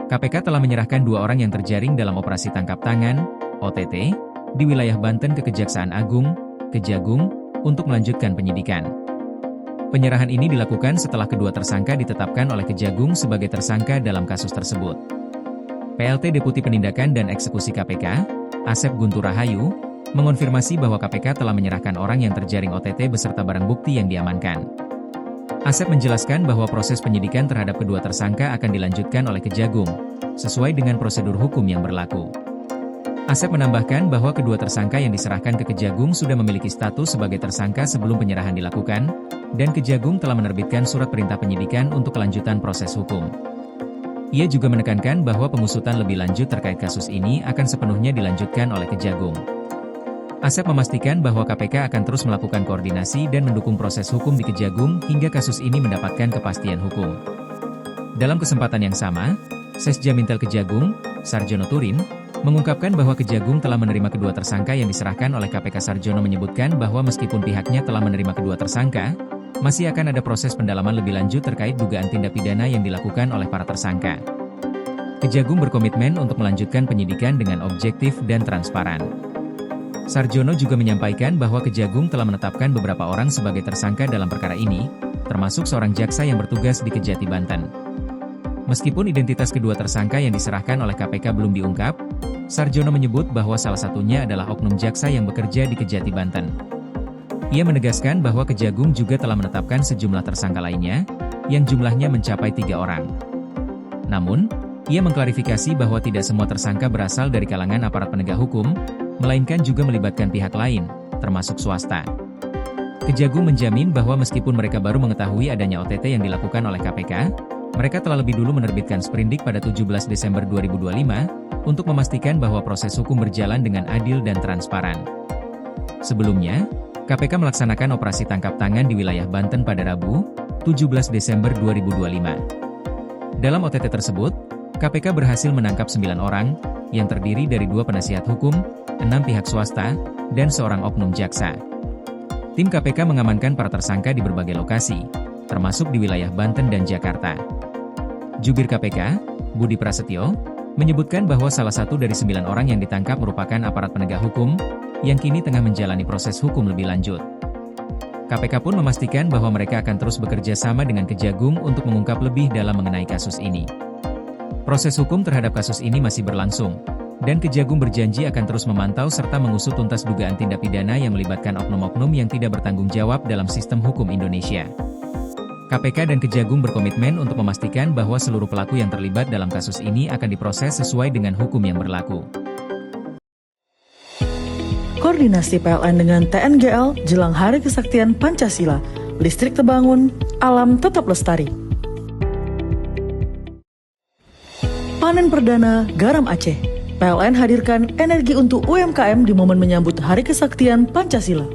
KPK telah menyerahkan 2 orang yang terjaring dalam operasi tangkap tangan, OTT, di wilayah Banten ke Kejaksaan Agung, Kejagung, untuk melanjutkan penyidikan. Penyerahan ini dilakukan setelah kedua tersangka ditetapkan oleh Kejagung sebagai tersangka dalam kasus tersebut. PLT Deputi Penindakan dan Eksekusi KPK, Asep Guntur Rahayu, mengonfirmasi bahwa KPK telah menyerahkan orang yang terjaring OTT beserta barang bukti yang diamankan. Asep menjelaskan bahwa proses penyidikan terhadap kedua tersangka akan dilanjutkan oleh Kejagung, sesuai dengan prosedur hukum yang berlaku. Asep menambahkan bahwa kedua tersangka yang diserahkan ke Kejagung sudah memiliki status sebagai tersangka sebelum penyerahan dilakukan, dan Kejagung telah menerbitkan surat perintah penyidikan untuk kelanjutan proses hukum. Ia juga menekankan bahwa pengusutan lebih lanjut terkait kasus ini akan sepenuhnya dilanjutkan oleh Kejagung. Asep memastikan bahwa KPK akan terus melakukan koordinasi dan mendukung proses hukum di Kejagung hingga kasus ini mendapatkan kepastian hukum. Dalam kesempatan yang sama, Sesja Mintel Kejagung, Sarjono Turin, mengungkapkan bahwa Kejagung telah menerima kedua tersangka yang diserahkan oleh KPK. Sarjono menyebutkan bahwa meskipun pihaknya telah menerima kedua tersangka, masih akan ada proses pendalaman lebih lanjut terkait dugaan tindak pidana yang dilakukan oleh para tersangka. Kejagung berkomitmen untuk melanjutkan penyidikan dengan objektif dan transparan. Sarjono juga menyampaikan bahwa Kejagung telah menetapkan beberapa orang sebagai tersangka dalam perkara ini, termasuk seorang jaksa yang bertugas di Kejati, Banten. Meskipun identitas kedua tersangka yang diserahkan oleh KPK belum diungkap, Sarjono menyebut bahwa salah satunya adalah oknum jaksa yang bekerja di Kejati, Banten. Ia menegaskan bahwa Kejagung juga telah menetapkan sejumlah tersangka lainnya, yang jumlahnya mencapai 3 orang. Namun, ia mengklarifikasi bahwa tidak semua tersangka berasal dari kalangan aparat penegak hukum, melainkan juga melibatkan pihak lain, termasuk swasta. Kejagung menjamin bahwa meskipun mereka baru mengetahui adanya OTT yang dilakukan oleh KPK, mereka telah lebih dulu menerbitkan sprindik pada 17 Desember 2025, untuk memastikan bahwa proses hukum berjalan dengan adil dan transparan. Sebelumnya, KPK melaksanakan operasi tangkap tangan di wilayah Banten pada Rabu, 17 Desember 2025. Dalam OTT tersebut, KPK berhasil menangkap 9 orang, yang terdiri dari 2 penasihat hukum, 6 pihak swasta, dan seorang oknum jaksa. Tim KPK mengamankan para tersangka di berbagai lokasi, termasuk di wilayah Banten dan Jakarta. Jubir KPK, Budi Prasetyo, menyebutkan bahwa salah satu dari 9 orang yang ditangkap merupakan aparat penegak hukum, yang kini tengah menjalani proses hukum lebih lanjut. KPK pun memastikan bahwa mereka akan terus bekerja sama dengan Kejagung untuk mengungkap lebih dalam mengenai kasus ini. Proses hukum terhadap kasus ini masih berlangsung, dan Kejagung berjanji akan terus memantau serta mengusut tuntas dugaan tindak pidana yang melibatkan oknum-oknum yang tidak bertanggung jawab dalam sistem hukum Indonesia. KPK dan Kejagung berkomitmen untuk memastikan bahwa seluruh pelaku yang terlibat dalam kasus ini akan diproses sesuai dengan hukum yang berlaku. Koordinasi PLN dengan TNGL jelang Hari Kesaktian Pancasila, listrik terbangun, alam tetap lestari. Panen perdana garam Aceh. PLN hadirkan energi untuk UMKM di momen menyambut Hari Kesaktian Pancasila.